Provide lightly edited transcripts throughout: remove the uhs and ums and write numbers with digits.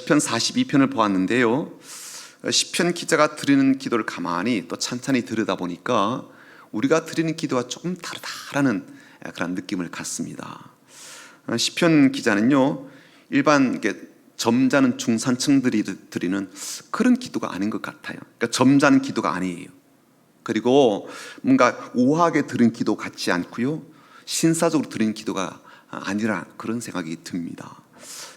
시편 42편을 보았는데요, 시편 기자가 드리는 기도를 가만히 또 찬찬히 들여다보니까 우리가 드리는 기도와 조금 다르다라는 그런 느낌을 갖습니다. 시편 기자는요, 일반 점잖은 중산층들이 드리는 그런 기도가 아닌 것 같아요. 그러니까 점잖은 기도가 아니에요. 그리고 뭔가 우아하게 드린 기도 같지 않고요, 신사적으로 드린 기도가 아니라 그런 생각이 듭니다.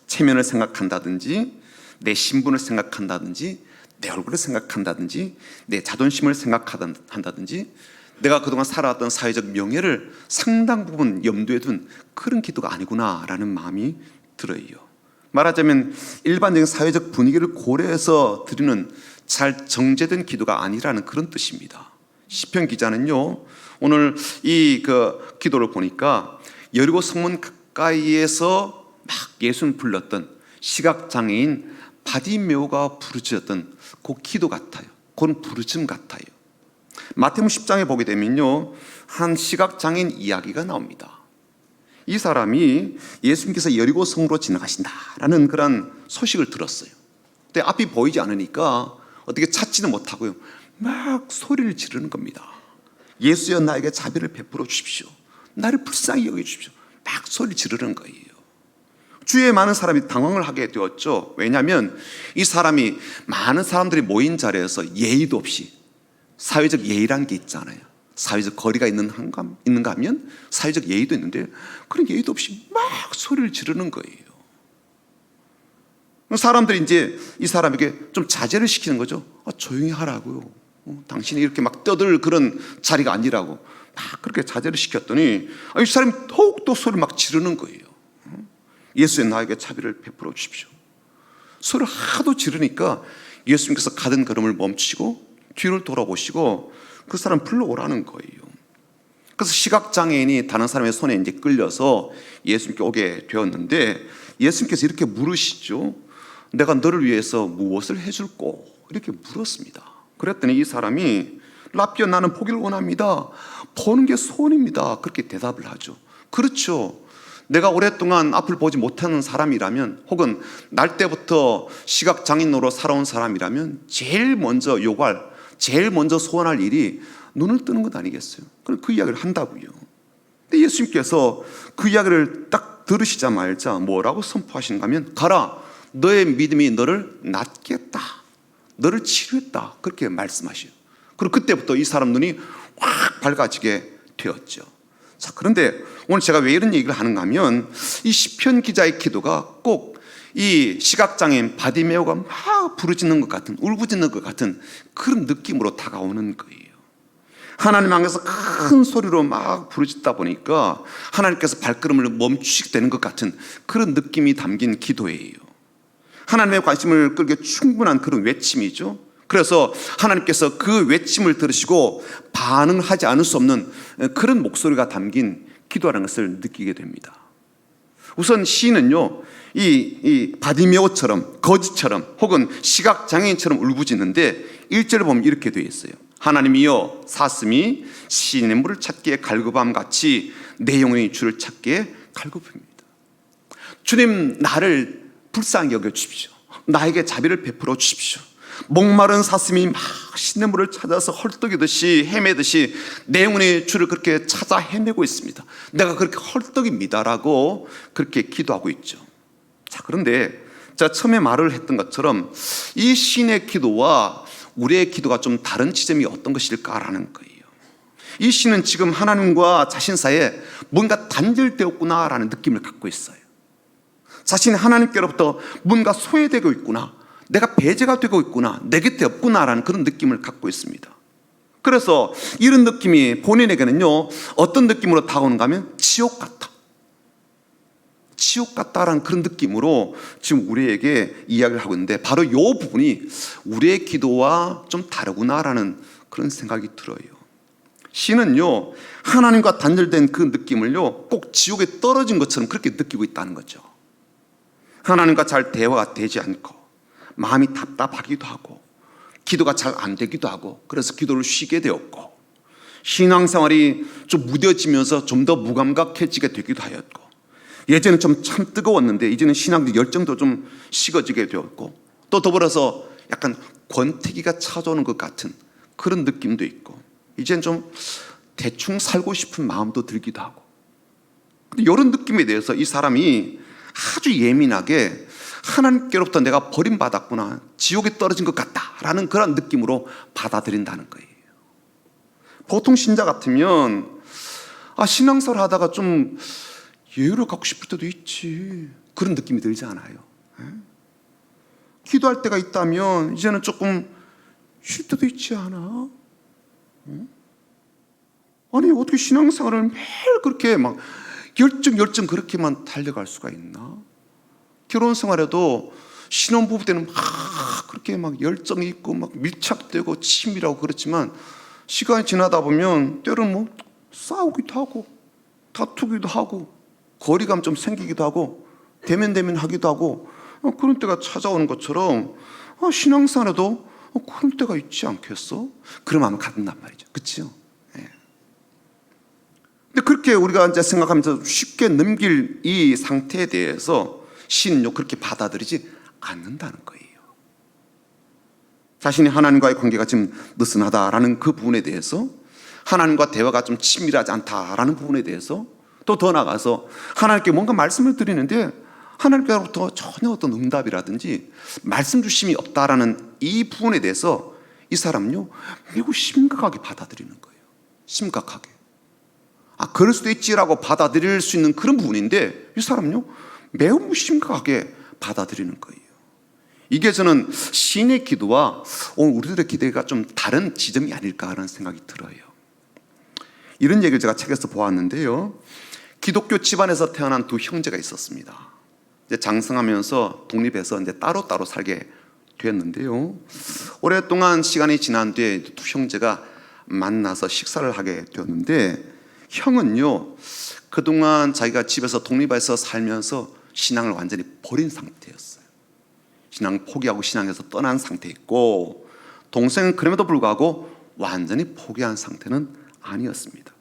체면을 생각한다든지, 내 신분을 생각한다든지, 내 얼굴을 생각한다든지, 내 자존심을 생각한다든지, 내가 그동안 살아왔던 사회적 명예를 상당 부분 염두에 둔 그런 기도가 아니구나라는 마음이 들어요. 말하자면 일반적인 사회적 분위기를 고려해서 드리는 잘 정제된 기도가 아니라는 그런 뜻입니다. 시편 기자는요, 오늘 이 기도를 보니까 여리고 성문 가까이에서 막 예수를 불렀던 시각장애인 바디메오가 부르짖었던 그 기도 같아요. 그건 부르짖음 같아요. 마태복음 10장에 보게 되면요, 한 시각장애인 이야기가 나옵니다. 이 사람이 예수님께서 여리고 성으로 지나가신다라는 그런 소식을 들었어요. 근데 앞이 보이지 않으니까 어떻게 찾지는 못하고요, 막 소리를 지르는 겁니다. 예수여, 나에게 자비를 베풀어 주십시오. 나를 불쌍히 여겨주십시오. 막 소리 지르는 거예요. 주위에 많은 사람이 당황을 하게 되었죠. 왜냐하면 이 사람이 많은 사람들이 모인 자리에서 예의도 없이, 사회적 예의란 게 있잖아요. 사회적 거리가 있는가 하면 사회적 예의도 있는데 그런 예의도 없이 막 소리를 지르는 거예요. 사람들이 이제 이 사람에게 좀 자제를 시키는 거죠. 조용히 하라고요. 당신이 이렇게 막 떠들 그런 자리가 아니라고 막 그렇게 자제를 시켰더니 이 사람이 더욱더 소리를 막 지르는 거예요. 예수의 나에게 자비를 베풀어 주십시오. 소리를 하도 지르니까 예수님께서 가던 걸음을 멈추시고 뒤를 돌아보시고 그 사람 불러오라는 거예요. 그래서 시각장애인이 다른 사람의 손에 이제 끌려서 예수님께 오게 되었는데, 예수님께서 이렇게 물으시죠. 내가 너를 위해서 무엇을 해줄꼬? 이렇게 물었습니다. 그랬더니 이 사람이 라피어, 나는 보기를 원합니다. 보는 게 소원입니다. 그렇게 대답을 하죠. 그렇죠. 내가 오랫동안 앞을 보지 못하는 사람이라면, 혹은 날 때부터 시각장애인으로 살아온 사람이라면 제일 먼저 요구할, 제일 먼저 소원할 일이 눈을 뜨는 것 아니겠어요? 그럼 그 이야기를 한다고요. 근데 예수님께서 그 이야기를 딱 들으시자마자 뭐라고 선포하시는가 하면, 가라, 너의 믿음이 너를 낫게 했다, 너를 치료했다, 그렇게 말씀하셔요. 그리고 그때부터 이 사람 눈이 확 밝아지게 되었죠. 자, 그런데 오늘 제가 왜 이런 얘기를 하는가 하면, 이 시편 기자의 기도가 꼭 이 시각장애인 바디메오가 막 부르짖는 것 같은, 울부짖는 것 같은 그런 느낌으로 다가오는 거예요. 하나님 앞에서 큰 소리로 막 부르짖다 보니까 하나님께서 발걸음을 멈추시게 되는 것 같은 그런 느낌이 담긴 기도예요. 하나님의 관심을 끌게 충분한 그런 외침이죠. 그래서 하나님께서 그 외침을 들으시고 반응을 하지 않을 수 없는 그런 목소리가 담긴 기도라는 것을 느끼게 됩니다. 우선 시인은요, 이 바디메오처럼, 거지처럼, 혹은 시각장애인처럼 울부짖는데 1절을 보면 이렇게 되어 있어요. 하나님이여, 사슴이 시인의 물을 찾기에 갈급함 같이 내 영혼이 주를 찾기에 갈급합니다. 주님, 나를 불쌍히 여겨주십시오. 나에게 자비를 베풀어 주십시오. 목마른 사슴이 막 시냇물을 찾아서 헐떡이듯이 헤매듯이 내 영혼의 주를 그렇게 찾아 헤매고 있습니다. 내가 그렇게 헐떡입니다라고 그렇게 기도하고 있죠. 자, 그런데 제가 처음에 말을 했던 것처럼 이 시인의 기도와 우리의 기도가 좀 다른 지점이 어떤 것일까라는 거예요. 이 시인은 지금 하나님과 자신 사이에 뭔가 단절되었구나라는 느낌을 갖고 있어요. 자신이 하나님께로부터 뭔가 소외되고 있구나, 내가 배제가 되고 있구나, 내 곁에 없구나라는 그런 느낌을 갖고 있습니다. 그래서 이런 느낌이 본인에게는요, 어떤 느낌으로 다가오는가 하면 지옥 같다, 지옥 같다라는 그런 느낌으로 지금 우리에게 이야기를 하고 있는데, 바로 이 부분이 우리의 기도와 좀 다르구나라는 그런 생각이 들어요. 시는요, 하나님과 단절된 그 느낌을요, 꼭 지옥에 떨어진 것처럼 그렇게 느끼고 있다는 거죠. 하나님과 잘 대화가 되지 않고 마음이 답답하기도 하고 기도가 잘 안 되기도 하고, 그래서 기도를 쉬게 되었고, 신앙생활이 좀 무뎌지면서 좀 더 무감각해지게 되기도 하였고, 예전에 좀 참 뜨거웠는데 이제는 신앙적 열정도 좀 식어지게 되었고, 또 더불어서 약간 권태기가 찾아오는 것 같은 그런 느낌도 있고, 이제는 좀 대충 살고 싶은 마음도 들기도 하고. 근데 이런 느낌에 대해서 이 사람이 아주 예민하게 하나님께로부터 내가 버림받았구나, 지옥에 떨어진 것 같다라는 그런 느낌으로 받아들인다는 거예요. 보통 신자 같으면 신앙생활 하다가 좀 여유를 갖고 싶을 때도 있지, 그런 느낌이 들지 않아요? 기도할 때가 있다면 이제는 조금 쉴 때도 있지 않아? 아니 어떻게 신앙생활을 매일 그렇게 막 열정 그렇게만 달려갈 수가 있나? 결혼 생활에도 신혼부부 때는 막 그렇게 막 열정이 있고 막 밀착되고 친밀하고 그렇지만, 시간이 지나다 보면 때로는 뭐 싸우기도 하고 다투기도 하고 거리감 좀 생기기도 하고 대면하기도 하고 그런 때가 찾아오는 것처럼 신앙생활에도 그런 때가 있지 않겠어? 그런 마음을 갖는단 말이죠. 그렇죠? 근데 그렇게 우리가 이제 생각하면서 쉽게 넘길 이 상태에 대해서 시인은요 그렇게 받아들이지 않는다는 거예요. 자신이 하나님과의 관계가 지금 느슨하다라는 그 부분에 대해서, 하나님과 대화가 좀 친밀하지 않다라는 부분에 대해서, 또 더 나아가서 하나님께 뭔가 말씀을 드리는데 하나님께로부터 전혀 어떤 응답이라든지 말씀 주심이 없다라는 이 부분에 대해서 이 사람은요 매우 심각하게 받아들이는 거예요. 심각하게. 그럴 수도 있지라고 받아들일 수 있는 그런 부분인데 이 사람은요 매우 심각하게 받아들이는 거예요. 이게 저는 시인의 기도와 오늘 우리들의 기도가 좀 다른 지점이 아닐까라는 생각이 들어요. 이런 얘기를 제가 책에서 보았는데요, 기독교 집안에서 태어난 두 형제가 있었습니다. 이제 장성하면서 독립해서 이제 따로따로 살게 되었는데요, 오랫동안 시간이 지난 뒤에 두 형제가 만나서 식사를 하게 되었는데, 형은요 그동안 자기가 집에서 독립해서 살면서 신앙을 완전히 버린 상태였어요. 신앙 포기하고 신앙에서 떠난 상태였고, 동생은 그럼에도 불구하고 완전히 포기한 상태는 아니었습니다.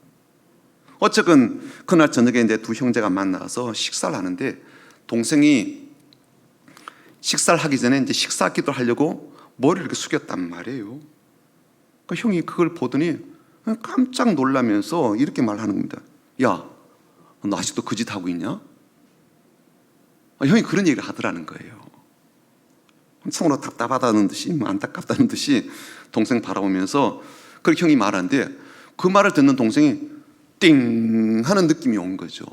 어쨌든 그날 저녁에 이제 두 형제가 만나서 식사를 하는데, 동생이 식사를 하기 전에 이제 식사 기도를 하려고 머리를 이렇게 숙였단 말이에요. 그러니까 형이 그걸 보더니 깜짝 놀라면서 이렇게 말하는 겁니다. 야, 너 아직도 그 짓 하고 있냐? 형이 그런 얘기를 하더라는 거예요. 참으로 답답하다는 듯이, 안타깝다는 듯이 동생 바라보면서 그렇게 형이 말하는데, 그 말을 듣는 동생이 띵 하는 느낌이 온 거죠.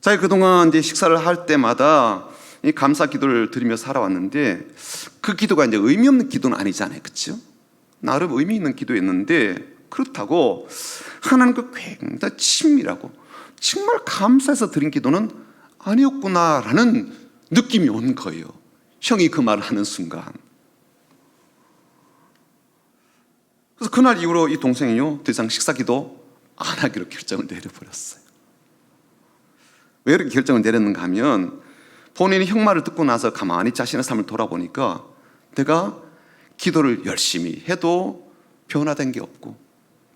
자기 그동안 이제 식사를 할 때마다 이 감사 기도를 드리며 살아왔는데, 그 기도가 이제 의미 없는 기도는 아니잖아요, 그렇죠? 나름 의미 있는 기도였는데, 그렇다고 하나님과 굉장히 친밀하고 정말 감사해서 드린 기도는 아니었구나라는 느낌이 온 거예요. 형이 그 말을 하는 순간. 그래서 그날 이후로 이 동생이요 더 이상 식사 기도 안 하기로 결정을 내려버렸어요. 왜 이렇게 결정을 내렸는가 하면, 본인이 형 말을 듣고 나서 가만히 자신의 삶을 돌아보니까 내가 기도를 열심히 해도 변화된 게 없고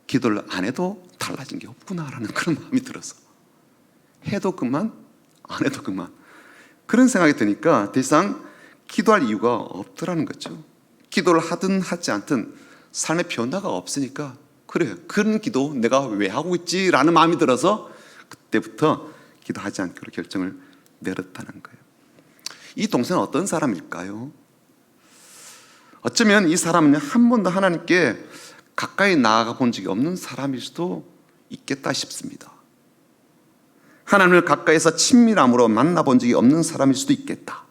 기도를 안 해도 달라진 게 없구나라는 그런 마음이 들어서, 해도 그만 안 해도 그만, 그런 생각이 드니까 더 이상 기도할 이유가 없더라는 거죠. 기도를 하든 하지 않든 삶의 변화가 없으니까, 그래 그런 기도 내가 왜 하고 있지라는 마음이 들어서 그때부터 기도하지 않기로 결정을 내렸다는 거예요. 이 동생은 어떤 사람일까요? 어쩌면 이 사람은 한 번도 하나님께 가까이 나아가 본 적이 없는 사람일 수도 있겠다 싶습니다. 하나님을 가까이서 친밀함으로 만나본 적이 없는 사람일 수도 있겠다.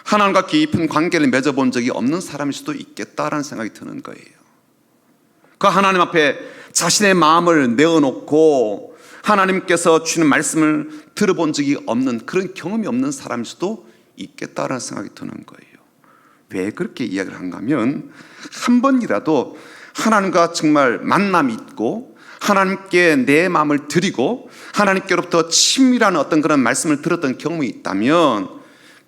하나님과 깊은 관계를 맺어본 적이 없는 사람일 수도 있겠다라는 생각이 드는 거예요. 그 하나님 앞에 자신의 마음을 내어놓고 하나님께서 주는 말씀을 들어본 적이 없는, 그런 경험이 없는 사람일 수도 있겠다라는 생각이 드는 거예요. 왜 그렇게 이야기를 한가 하면, 한 번이라도 하나님과 정말 만남이 있고 하나님께 내 마음을 드리고 하나님께로부터 친밀한 어떤 그런 말씀을 들었던 경험이 있다면,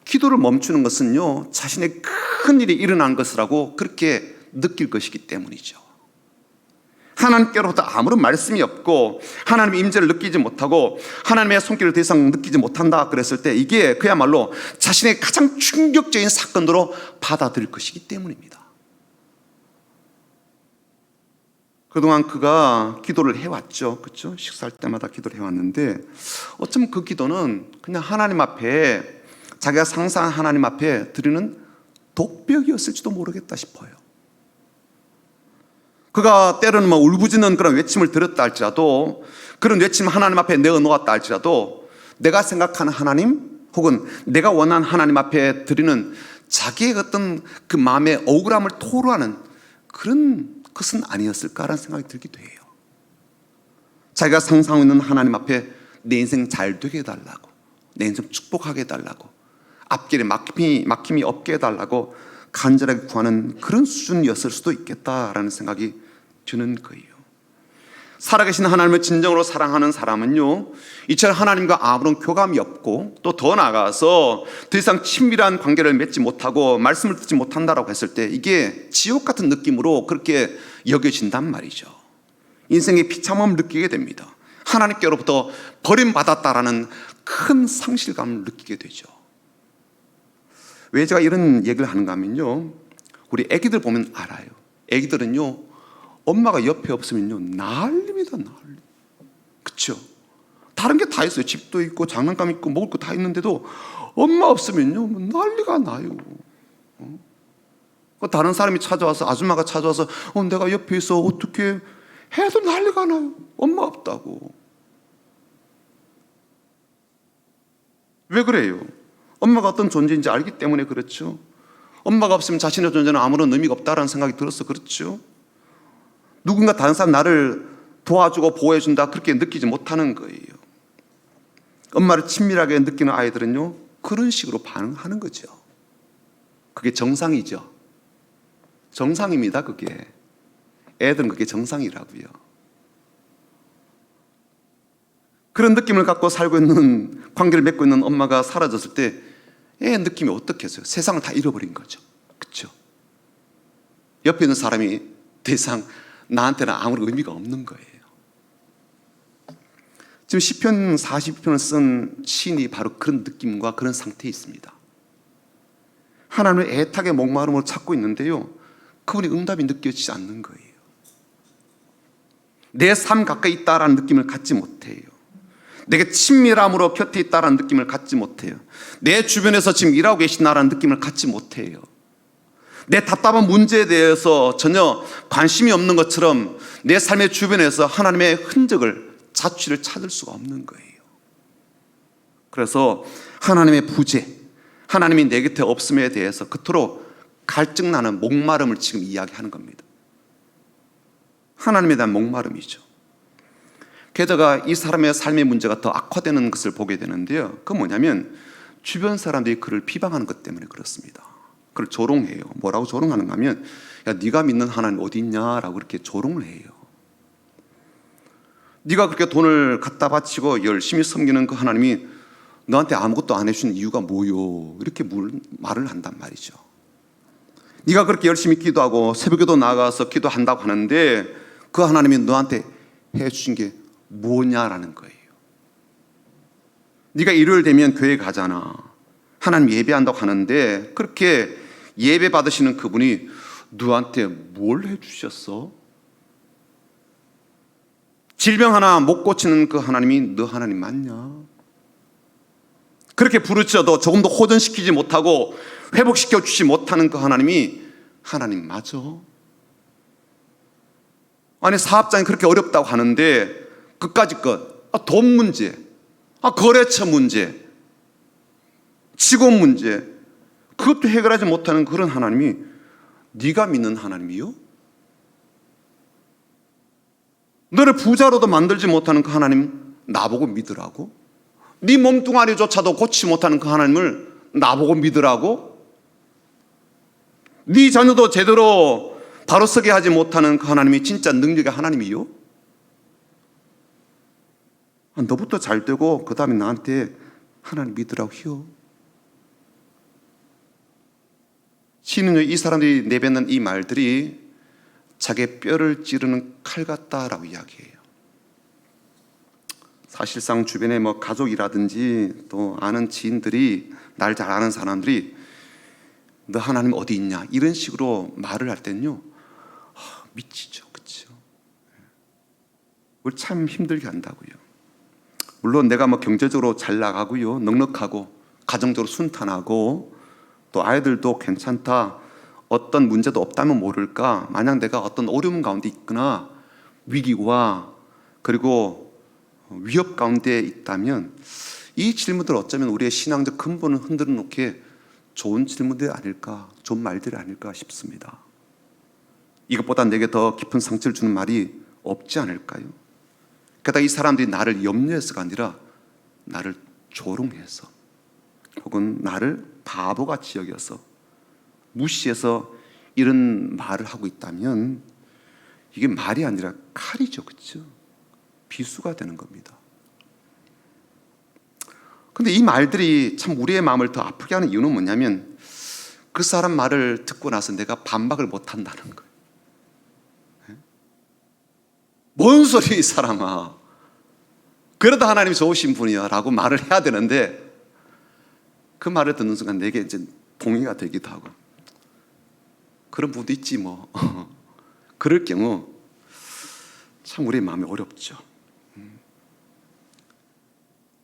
기도를 멈추는 것은요 자신의 큰 일이 일어난 것이라고 그렇게 느낄 것이기 때문이죠. 하나님께로부터 아무런 말씀이 없고 하나님의 임재를 느끼지 못하고 하나님의 손길을 더 이상 느끼지 못한다 그랬을 때 이게 그야말로 자신의 가장 충격적인 사건으로 받아들일 것이기 때문입니다. 그동안 그가 기도를 해왔죠. 그렇죠? 식사할 때마다 기도를 해왔는데 어쩌면 그 기도는 그냥 하나님 앞에 자기가 상상한 하나님 앞에 드리는 독벽이었을지도 모르겠다 싶어요. 그가 때로는 울부짖는 그런 외침을 들었다 할지라도 그런 외침 하나님 앞에 내어놓았다 할지라도 내가 생각하는 하나님 혹은 내가 원하는 하나님 앞에 드리는 자기의 어떤 그 마음의 억울함을 토로하는 그런 것은 아니었을까라는 생각이 들기도 해요. 자기가 상상하고 있는 하나님 앞에 내 인생 잘 되게 해달라고, 내 인생 축복하게 해달라고, 앞길에 막힘이 없게 해달라고 간절하게 구하는 그런 수준이었을 수도 있겠다라는 생각이 드는 거예요. 살아계신 하나님을 진정으로 사랑하는 사람은요, 이처럼 하나님과 아무런 교감이 없고 또 더 나아가서 더 이상 친밀한 관계를 맺지 못하고 말씀을 듣지 못한다라고 했을 때 이게 지옥 같은 느낌으로 그렇게 여겨진단 말이죠. 인생의 비참함을 느끼게 됩니다. 하나님께로부터 버림받았다라는 큰 상실감을 느끼게 되죠. 왜 제가 이런 얘기를 하는가 하면요, 우리 애기들 보면 알아요. 애기들은요 엄마가 옆에 없으면요 난립니다. 난리. 그렇죠? 다른 게 다 있어요. 집도 있고 장난감 있고 먹을 거 다 있는데도 엄마 없으면요 난리가 나요. 다른 사람이 찾아와서, 아줌마가 찾아와서 내가 옆에 있어 어떻게 해도 난리가 나요. 엄마 없다고. 왜 그래요? 엄마가 어떤 존재인지 알기 때문에 그렇죠. 엄마가 없으면 자신의 존재는 아무런 의미가 없다라는 생각이 들어서 그렇죠. 누군가 다른 사람 나를 도와주고 보호해준다 그렇게 느끼지 못하는 거예요. 엄마를 친밀하게 느끼는 아이들은요 그런 식으로 반응하는 거죠. 그게 정상이죠. 정상입니다. 그게 애들은 그게 정상이라고요. 그런 느낌을 갖고 살고 있는, 관계를 맺고 있는 엄마가 사라졌을 때 애 느낌이 어떻겠어요? 세상을 다 잃어버린 거죠. 그렇죠? 옆에 있는 사람이 더 이상 나한테는 아무런 의미가 없는 거예요. 지금 시편 42편을 쓴 시인이 바로 그런 느낌과 그런 상태에 있습니다. 하나님을 애타게 목마름으로 찾고 있는데요 그분의 응답이 느껴지지 않는 거예요. 내 삶 가까이 있다라는 느낌을 갖지 못해요. 내게 친밀함으로 곁에 있다라는 느낌을 갖지 못해요. 내 주변에서 지금 일하고 계신다라는 느낌을 갖지 못해요. 내 답답한 문제에 대해서 전혀 관심이 없는 것처럼 내 삶의 주변에서 하나님의 흔적을, 자취를 찾을 수가 없는 거예요. 그래서 하나님의 부재, 하나님이 내 곁에 없음에 대해서 그토록 갈증나는 목마름을 지금 이야기하는 겁니다. 하나님에 대한 목마름이죠. 게다가 이 사람의 삶의 문제가 더 악화되는 것을 보게 되는데요, 그건 뭐냐면 주변 사람들이 그를 비방하는 것 때문에 그렇습니다. 그걸 조롱해요. 뭐라고 조롱하는가 하면 야 네가 믿는 하나님 어디 있냐라고 이렇게 조롱을 해요. 네가 그렇게 돈을 갖다 바치고 열심히 섬기는 그 하나님이 너한테 아무것도 안 해주는 이유가 뭐요? 이렇게 말을 한단 말이죠. 네가 그렇게 열심히 기도하고 새벽에도 나가서 기도한다고 하는데 그 하나님이 너한테 해주신 게 뭐냐라는 거예요. 네가 일요일 되면 교회 가잖아. 하나님 예배한다고 하는데 그렇게 예배 받으시는 그분이 너한테 뭘 해주셨어? 질병 하나 못 고치는 그 하나님이 너 하나님 맞냐? 그렇게 부르짖어도 조금도 호전시키지 못하고 회복시켜 주지 못하는 그 하나님이 하나님 맞아? 아니 사업장이 그렇게 어렵다고 하는데 그까짓 것, 돈 문제, 거래처 문제, 직원 문제, 그것도 해결하지 못하는 그런 하나님이 네가 믿는 하나님이요? 너를 부자로도 만들지 못하는 그 하나님 나보고 믿으라고? 네 몸뚱아리조차도 고치지 못하는 그 하나님을 나보고 믿으라고? 네 자녀도 제대로 바로 서게 하지 못하는 그 하나님이 진짜 능력의 하나님이요? 너부터 잘 되고 그 다음에 나한테 하나님 믿으라고요. 시인은요 이 사람들이 내뱉는 이 말들이 자기의 뼈를 찌르는 칼 같다라고 이야기해요. 사실상 주변에 뭐 가족이라든지 또 아는 지인들이, 날 잘 아는 사람들이 너 하나님 어디 있냐 이런 식으로 말을 할 때는요, 미치죠. 그렇죠? 우리 참 힘들게 한다고요. 물론 내가 뭐 경제적으로 잘 나가고요, 넉넉하고 가정적으로 순탄하고 또 아이들도 괜찮다, 어떤 문제도 없다면 모를까, 만약 내가 어떤 어려움 가운데 있거나 위기와 그리고 위협 가운데 있다면 이 질문들 어쩌면 우리의 신앙적 근본을 흔들어 놓기에 좋은 질문들이 아닐까, 좋은 말들이 아닐까 싶습니다. 이것보다 내게 더 깊은 상처를 주는 말이 없지 않을까요? 게다가 이 사람들이 나를 염려해서가 아니라 나를 조롱해서 혹은 나를 바보같이 여겨서 무시해서 이런 말을 하고 있다면 이게 말이 아니라 칼이죠. 그렇죠? 비수가 되는 겁니다. 근데 이 말들이 참 우리의 마음을 더 아프게 하는 이유는 뭐냐면 그 사람 말을 듣고 나서 내가 반박을 못 한다는 거예요. 뭔 소리 이 사람아, 그래도 하나님이 좋으신 분이야 라고 말을 해야 되는데 그 말을 듣는 순간 내게 이제 동의가 되기도 하고 그런 부분도 있지 뭐. 그럴 경우 참 우리의 마음이 어렵죠.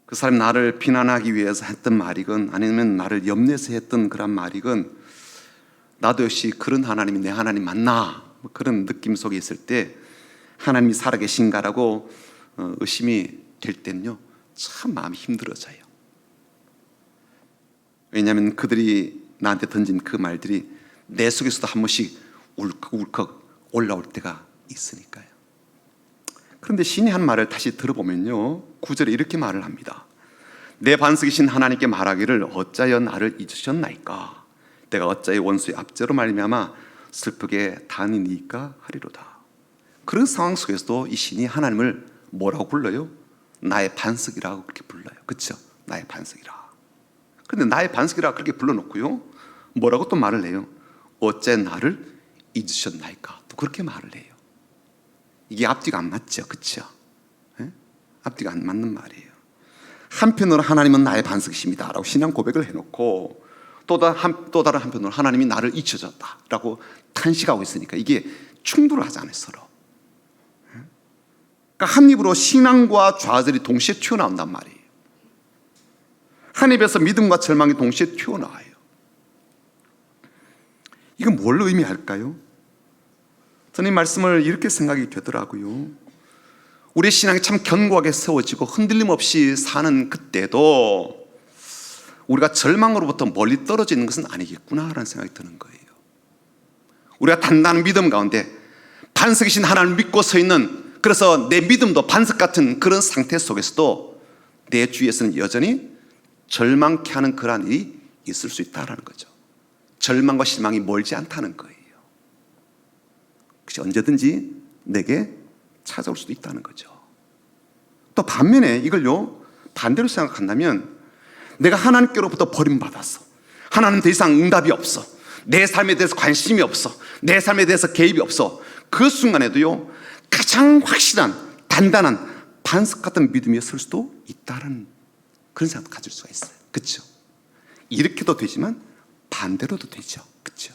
그 사람이 나를 비난하기 위해서 했던 말이건 아니면 나를 염려해서 했던 그런 말이건 나도 역시 그런 하나님이 내 하나님 맞나 그런 느낌 속에 있을 때 하나님이 살아계신가라고 의심이 될 때는요, 참 마음이 힘들어져요. 왜냐하면 그들이 나한테 던진 그 말들이 내 속에서도 한 번씩 울컥울컥 올라올 때가 있으니까요. 그런데 신이 한 말을 다시 들어보면요, 9절에 이렇게 말을 합니다. 내 반석이신 하나님께 말하기를 어찌하여 나를 잊으셨나이까? 내가 어찌하여 원수의 압제로 말미암아 슬프게 다니니까 하리로다. 그런 상황 속에서도 이 신이 하나님을 뭐라고 불러요? 나의 반석이라고 그렇게 불러요. 그렇죠? 나의 반석이라. 그런데 나의 반석이라 그렇게 불러놓고요, 뭐라고 또 말을 해요? 어째 나를 잊으셨나이까? 또 그렇게 말을 해요. 이게 앞뒤가 안 맞죠. 그렇죠? 네? 앞뒤가 안 맞는 말이에요. 한편으로 하나님은 나의 반석이십니다 라고 신앙 고백을 해놓고 또 다른 한편으로 하나님이 나를 잊혀졌다 라고 탄식하고 있으니까 이게 충돌하잖아요, 서로. 그러니까 한 입으로 신앙과 좌절이 동시에 튀어나온단 말이에요. 한 입에서 믿음과 절망이 동시에 튀어나와요. 이건 뭘 의미할까요? 저는 이 말씀을 이렇게 생각이 되더라고요. 우리 신앙이 참 견고하게 세워지고 흔들림 없이 사는 그때도 우리가 절망으로부터 멀리 떨어지는 것은 아니겠구나라는 생각이 드는 거예요. 우리가 단단한 믿음 가운데 반석이신 하나님을 믿고 서 있는, 그래서 내 믿음도 반석 같은 그런 상태 속에서도 내 주위에서는 여전히 절망케 하는 그러한 일이 있을 수 있다는 거죠. 절망과 실망이 멀지 않다는 거예요. 그것이 언제든지 내게 찾아올 수도 있다는 거죠. 또 반면에 이걸요, 반대로 생각한다면 내가 하나님께로부터 버림받았어, 하나님 더 이상 응답이 없어, 내 삶에 대해서 관심이 없어, 내 삶에 대해서 개입이 없어, 그 순간에도요 가장 확실한 단단한 반석 같은 믿음이 설 수도 있다는 그런 생각도 가질 수가 있어요. 그렇죠? 이렇게도 되지만 반대로도 되죠. 그렇죠?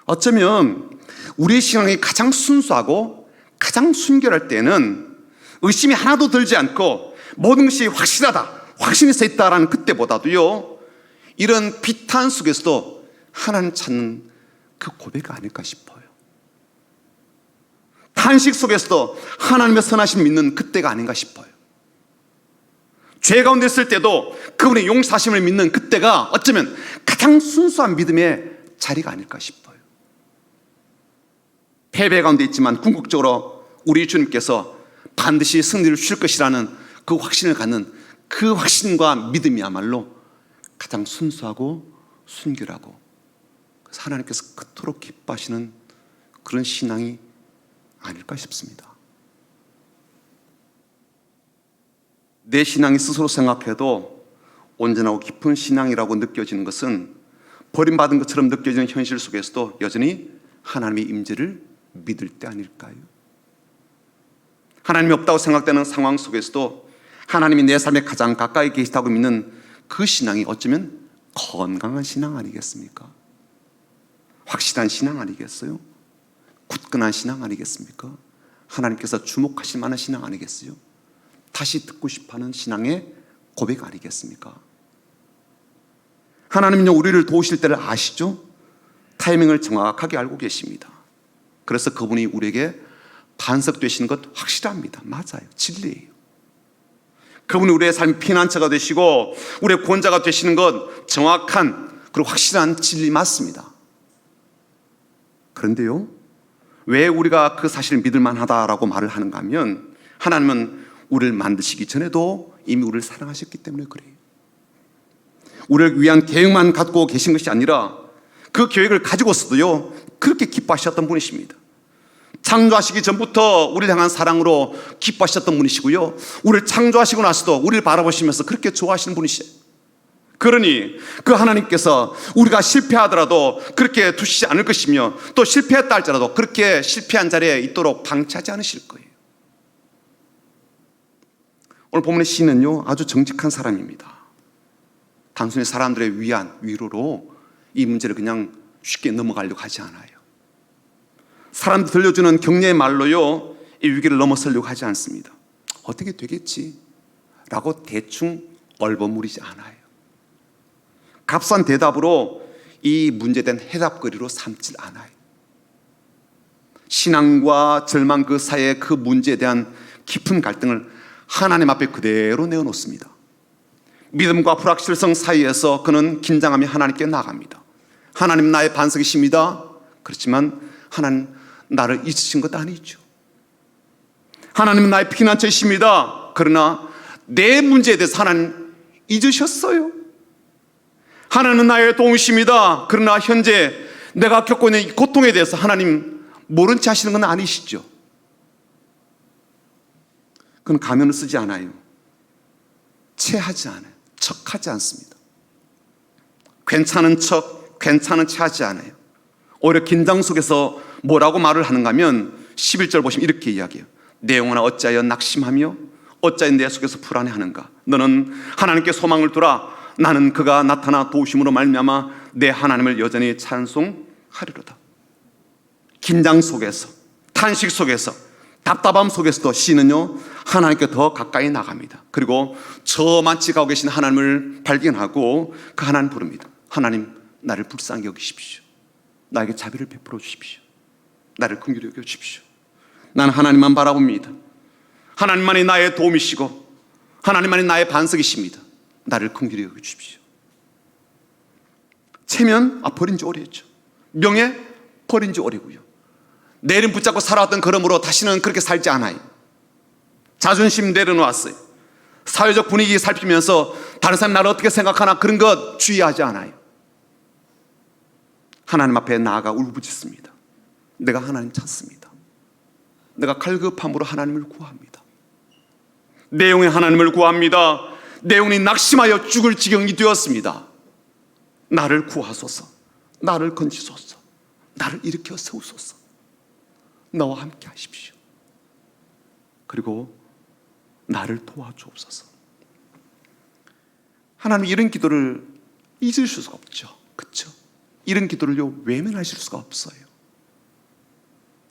어쩌면 우리의 신앙이 가장 순수하고 가장 순결할 때는 의심이 하나도 들지 않고 모든 것이 확실하다, 확신이 서 있다라는 그때보다도요, 이런 비탄 속에서도 하나님 찾는 그 고백 아닐까 싶어요. 탄식 속에서도 하나님의 선하심 믿는 그때가 아닌가 싶어요. 죄 가운데 있을 때도 그분의 용서하심을 믿는 그때가 어쩌면 가장 순수한 믿음의 자리가 아닐까 싶어요. 패배 가운데 있지만 궁극적으로 우리 주님께서 반드시 승리를 주실 것이라는 그 확신을 갖는 그 확신과 믿음이야말로 가장 순수하고 순결하고 하나님께서 그토록 기뻐하시는 그런 신앙이 아닐까 싶습니다. 내 신앙이 스스로 생각해도 온전하고 깊은 신앙이라고 느껴지는 것은 버림받은 것처럼 느껴지는 현실 속에서도 여전히 하나님의 임재를 믿을 때 아닐까요? 하나님이 없다고 생각되는 상황 속에서도 하나님이 내 삶에 가장 가까이 계시다고 믿는 그 신앙이 어쩌면 건강한 신앙 아니겠습니까? 확실한 신앙 아니겠어요? 굳건한 신앙 아니겠습니까? 하나님께서 주목하실 만한 신앙 아니겠어요? 다시 듣고 싶어하는 신앙의 고백 아니겠습니까? 하나님은요, 우리를 도우실 때를 아시죠? 타이밍을 정확하게 알고 계십니다. 그래서 그분이 우리에게 반석되시는 것 확실합니다. 맞아요. 진리예요. 그분이 우리의 삶 피난처가 되시고 우리의 구원자가 되시는 것 정확한 그리고 확실한 진리 맞습니다. 그런데요, 왜 우리가 그 사실을 믿을 만하다라고 말을 하는가 하면 하나님은 우리를 만드시기 전에도 이미 우리를 사랑하셨기 때문에 그래요. 우리를 위한 계획만 갖고 계신 것이 아니라 그 계획을 가지고서도요 그렇게 기뻐하셨던 분이십니다. 창조하시기 전부터 우리를 향한 사랑으로 기뻐하셨던 분이시고요, 우리를 창조하시고 나서도 우리를 바라보시면서 그렇게 좋아하시는 분이시죠. 그러니 그 하나님께서 우리가 실패하더라도 그렇게 두시지 않을 것이며, 또 실패했다 할지라도 그렇게 실패한 자리에 있도록 방치하지 않으실 거예요. 오늘 본문의 시인은요 아주 정직한 사람입니다. 단순히 사람들의 위로로 이 문제를 그냥 쉽게 넘어가려고 하지 않아요. 사람들 들려주는 격려의 말로요 이 위기를 넘어서려고 하지 않습니다. 어떻게 되겠지? 라고 대충 얼버무리지 않아요. 값싼 대답으로 이 문제에 대한 해답거리로 삼질 않아요. 신앙과 절망 그 사이의 그 문제에 대한 깊은 갈등을 하나님 앞에 그대로 내어놓습니다. 믿음과 불확실성 사이에서 그는 긴장하며 하나님께 나아갑니다. 하나님 나의 반석이십니다. 그렇지만 하나님 나를 잊으신 것 아니죠. 하나님은 나의 피난처이십니다. 그러나 내 문제에 대해서 하나님 잊으셨어요. 하나님은 나의 도움이십니다. 그러나 현재 내가 겪고 있는 고통에 대해서 하나님 모른 채 하시는 건 아니시죠. 그건 가면을 쓰지 않아요. 체하지 않아요. 척하지 않습니다. 괜찮은 척, 괜찮은 체 하지 않아요. 오히려 긴장 속에서 뭐라고 말을 하는가 하면 11절 보시면 이렇게 이야기해요. 내 영혼아 어찌하여 낙심하며 어찌하여 내 속에서 불안해하는가. 너는 하나님께 소망을 두라. 나는 그가 나타나 도우심으로 말미암아 내 하나님을 여전히 찬송하리로다. 긴장 속에서, 탄식 속에서, 답답함 속에서도 시인은요 하나님께 더 가까이 나갑니다. 그리고 저만치 가고 계신 하나님을 발견하고 그 하나님 부릅니다. 하나님 나를 불쌍히 여기십시오. 나에게 자비를 베풀어 주십시오. 나를 긍휼히 여겨 주십시오. 나는 하나님만 바라봅니다. 하나님만이 나의 도움이시고 하나님만이 나의 반석이십니다. 나를 긍휼히 여겨 주십시오. 체면 버린 지 오래했죠. 명예 버린 지 오래고요. 내림 붙잡고 살아왔던 걸음으로 다시는 그렇게 살지 않아요. 자존심 내려놓았어요. 사회적 분위기 살피면서 다른 사람이 나를 어떻게 생각하나 그런 것 주의하지 않아요. 하나님 앞에 나아가 울부짖습니다. 내가 하나님 찾습니다. 내가 갈급함으로 하나님을 구합니다. 내 영혼이 하나님을 구합니다. 내 영혼이 낙심하여 죽을 지경이 되었습니다. 나를 구하소서. 나를 건지소서. 나를 일으켜 세우소서. 나와 함께 하십시오. 그리고 나를 도와주옵소서. 하나님 이런 기도를 잊을 수가 없죠. 그렇죠? 이런 기도를요 외면하실 수가 없어요.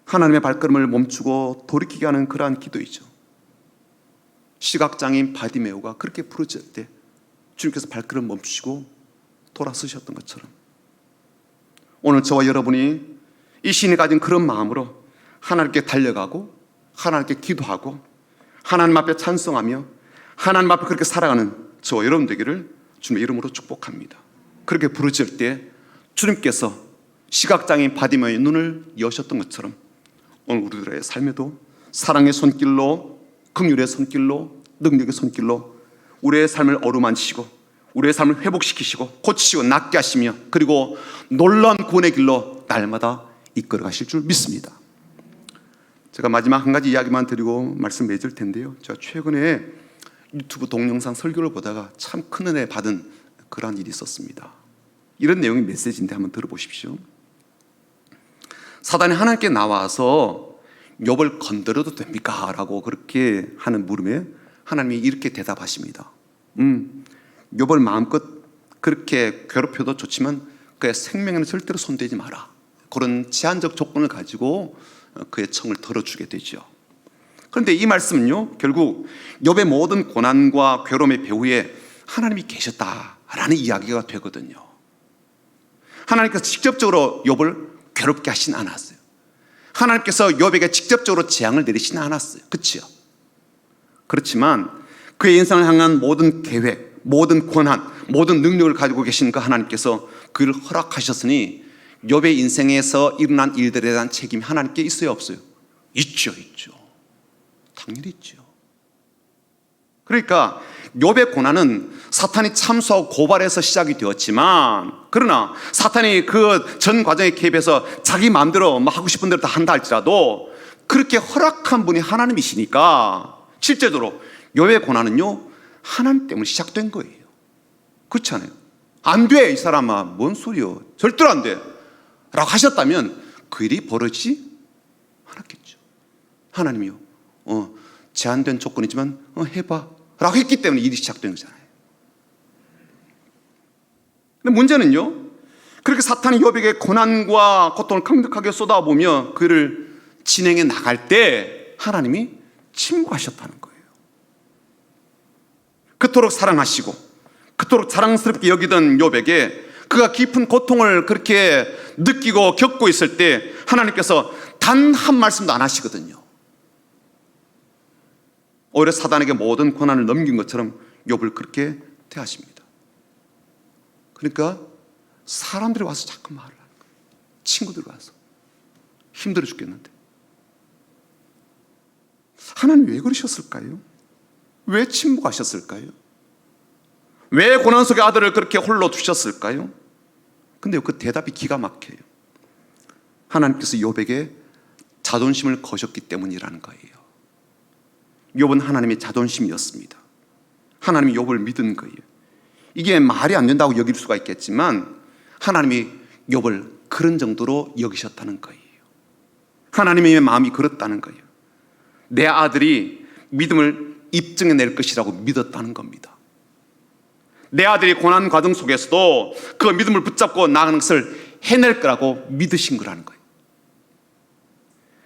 하나님의 발걸음을 멈추고 돌이키게 하는 그러한 기도이죠. 시각장애인 바디메오가 그렇게 부르짖을 때 주님께서 발걸음 멈추시고 돌아서셨던 것처럼 오늘 저와 여러분이 이 시인이 가진 그런 마음으로 하나님께 달려가고 하나님께 기도하고 하나님 앞에 찬송하며 하나님 앞에 그렇게 살아가는 저와 여러분 되기를 주님의 이름으로 축복합니다. 그렇게 부르짖을 때 주님께서 시각장애인 바디메오의 눈을 여셨던 것처럼 오늘 우리들의 삶에도 사랑의 손길로, 긍휼의 손길로, 능력의 손길로 우리의 삶을 어루만지시고 우리의 삶을 회복시키시고 고치시고 낫게 하시며 그리고 놀라운 구원의 길로 날마다 이끌어 가실 줄 믿습니다. 제가 마지막 한 가지 이야기만 드리고 말씀 맺을 텐데요, 제가 최근에 유튜브 동영상 설교를 보다가 참 큰 은혜 받은 그런 일이 있었습니다. 이런 내용의 메시지인데 한번 들어보십시오. 사단이 하나님께 나와서 욥을 건드려도 됩니까? 라고 그렇게 하는 물음에 하나님이 이렇게 대답하십니다. 욥을 마음껏 그렇게 괴롭혀도 좋지만 그의 생명에는 절대로 손대지 마라. 그런 제한적 조건을 가지고 그의 청을 들어주게 되죠. 그런데 이 말씀은요, 결국 욥의 모든 고난과 괴로움의 배후에 하나님이 계셨다라는 이야기가 되거든요. 하나님께서 직접적으로 욥을 괴롭게 하진 않았어요. 하나님께서 욥에게 직접적으로 재앙을 내리지는 않았어요. 그렇죠? 그렇지만 그의 인생을 향한 모든 계획, 모든 권한, 모든 능력을 가지고 계신 그 하나님께서 그를 허락하셨으니 욥의 인생에서 일어난 일들에 대한 책임이 하나님께 있어요, 없어요? 있죠. 당연히 있죠. 그러니까 욥의 고난은 사탄이 참소하고 고발해서 시작이 되었지만, 그러나 사탄이 그 전 과정에 개입해서 자기 마음대로 하고 싶은 대로 다 한다 할지라도 그렇게 허락한 분이 하나님이시니까 실제적으로 욥의 고난은요, 하나님 때문에 시작된 거예요. 그렇지 않아요? 안 돼, 이 사람아, 뭔 소리요, 절대로 안 돼 라고 하셨다면 그 일이 벌어지지 않았겠죠. 하나님이요, 제한된 조건이지만 해봐 라고 했기 때문에 일이 시작된 거잖아요. 근데 문제는요, 그렇게 사탄이 욥에게 고난과 고통을 강력하게 쏟아보며 그를 진행해 나갈 때 하나님이 침묵하셨다는 거예요. 그토록 사랑하시고 그토록 자랑스럽게 여기던 욥에게 그가 깊은 고통을 그렇게 느끼고 겪고 있을 때 하나님께서 단 한 말씀도 안 하시거든요. 오히려 사단에게 모든 고난을 넘긴 것처럼 욥을 그렇게 대하십니다. 그러니까 사람들이 와서 자꾸 말을 하는 거예요. 친구들이 와서 힘들어 죽겠는데. 하나님 왜 그러셨을까요? 왜 침묵하셨을까요? 왜 고난 속의 아들을 그렇게 홀로 두셨을까요? 근데 그 대답이 기가 막혀요. 하나님께서 욥에게 자존심을 거셨기 때문이라는 거예요. 욥은 하나님의 자존심이었습니다. 하나님이 욥을 믿은 거예요. 이게 말이 안 된다고 여길 수가 있겠지만 하나님이 욥을 그런 정도로 여기셨다는 거예요. 하나님의 마음이 그렇다는 거예요. 내 아들이 믿음을 입증해낼 것이라고 믿었다는 겁니다. 내 아들이 고난 과정 속에서도 그 믿음을 붙잡고 나가는 것을 해낼 거라고 믿으신 거라는 거예요.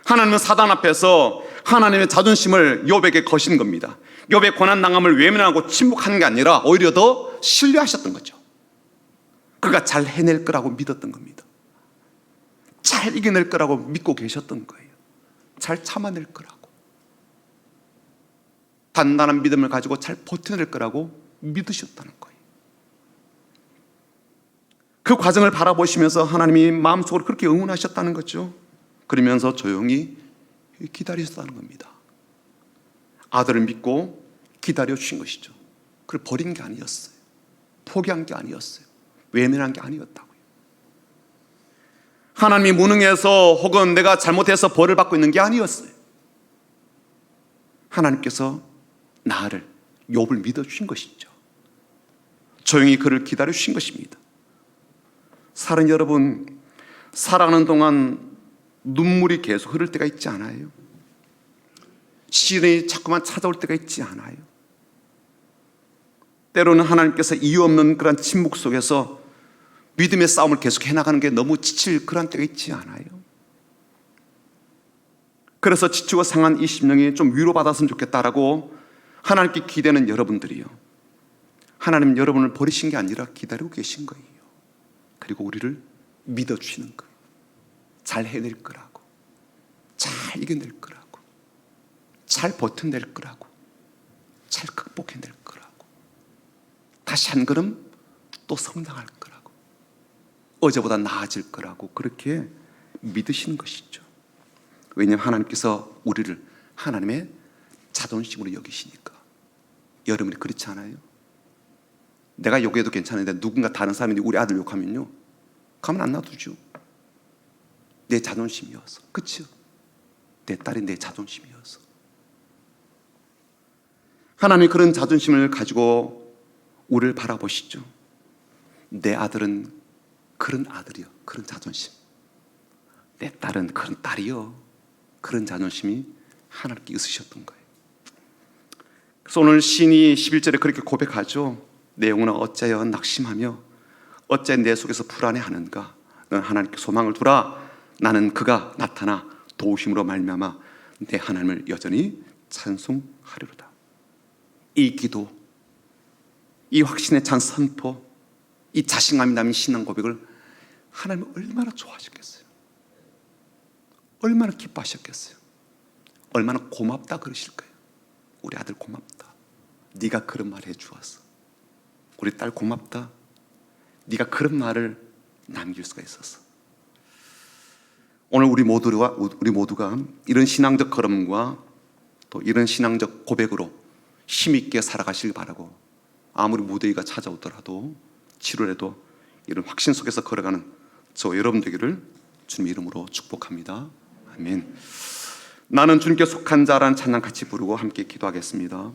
하나님은 사단 앞에서 하나님의 자존심을 욥에게 거신 겁니다. 욥의 고난당함을 외면하고 침묵하는 게 아니라 오히려 더 신뢰하셨던 거죠. 그가 잘 해낼 거라고 믿었던 겁니다. 잘 이겨낼 거라고 믿고 계셨던 거예요. 잘 참아낼 거라고, 단단한 믿음을 가지고 잘 버텨낼 거라고 믿으셨다는 거예요. 그 과정을 바라보시면서 하나님이 마음속으로 그렇게 응원하셨다는 거죠. 그러면서 조용히 기다리셨다는 겁니다. 아들을 믿고 기다려 주신 것이죠. 그걸 버린 게 아니었어요. 포기한 게 아니었어요. 외면한 게 아니었다고요. 하나님이 무능해서 혹은 내가 잘못해서 벌을 받고 있는 게 아니었어요. 하나님께서 나를, 욥을 믿어주신 것이죠. 조용히 그를 기다려 주신 것입니다. 사랑 여러분, 살아가는 동안 눈물이 계속 흐를 때가 있지 않아요? 시련이 자꾸만 찾아올 때가 있지 않아요? 때로는 하나님께서 이유 없는 그런 침묵 속에서 믿음의 싸움을 계속 해나가는 게 너무 지칠 그런 때가 있지 않아요? 그래서 지치고 상한 이 심령이 좀 위로받았으면 좋겠다라고 하나님께 기대는 여러분들이요, 하나님 여러분을 버리신 게 아니라 기다리고 계신 거예요. 그리고 우리를 믿어주시는 거예요. 잘 해낼 거라고, 잘 이겨낼 거라고, 잘 버텨낼 거라고, 잘 극복해낼 거라고, 다시 한 걸음 또 성장할 거라고, 어제보다 나아질 거라고 그렇게 믿으시는 것이죠. 왜냐하면 하나님께서 우리를 하나님의 자존심으로 여기시니까. 여러분이 그렇지 않아요? 내가 욕해도 괜찮은데 누군가 다른 사람이 우리 아들 욕하면요, 가만 안 놔두죠. 내 자존심이어서. 그렇죠? 내 딸이 내 자존심이어서. 하나님이 그런 자존심을 가지고 우리를 바라보시죠. 내 아들은 그런 아들이요, 그런 자존심. 내 딸은 그런 딸이요. 그런 자존심이 하나님께 있으셨던 거예요. 그래서 오늘 시인이 11절에 그렇게 고백하죠. 내 영혼아 어찌하여 낙심하며 어찌하여 내 속에서 불안해하는가. 너는 하나님께 소망을 두라. 나는 그가 나타나 도우심으로 말미암아 내 하나님을 여전히 찬송하리로다. 이 기도, 이 확신의 찬 선포, 이 자신감이 남은 신앙 고백을 하나님은 얼마나 좋아하셨겠어요. 얼마나 기뻐하셨겠어요. 얼마나 고맙다 그러실 거예요. 우리 아들 고맙다. 네가 그런 말 해주었어. 우리 딸 고맙다. 네가 그런 말을 남길 수가 있었어. 오늘 우리 모두가 이런 신앙적 걸음과 또 이런 신앙적 고백으로 힘있게 살아가시길 바라고, 아무리 무더위가 찾아오더라도 7월에도 이런 확신 속에서 걸어가는 저 여러분 되기를 주님 이름으로 축복합니다. 아멘. 나는 주님께 속한 자라는 찬양 같이 부르고 함께 기도하겠습니다.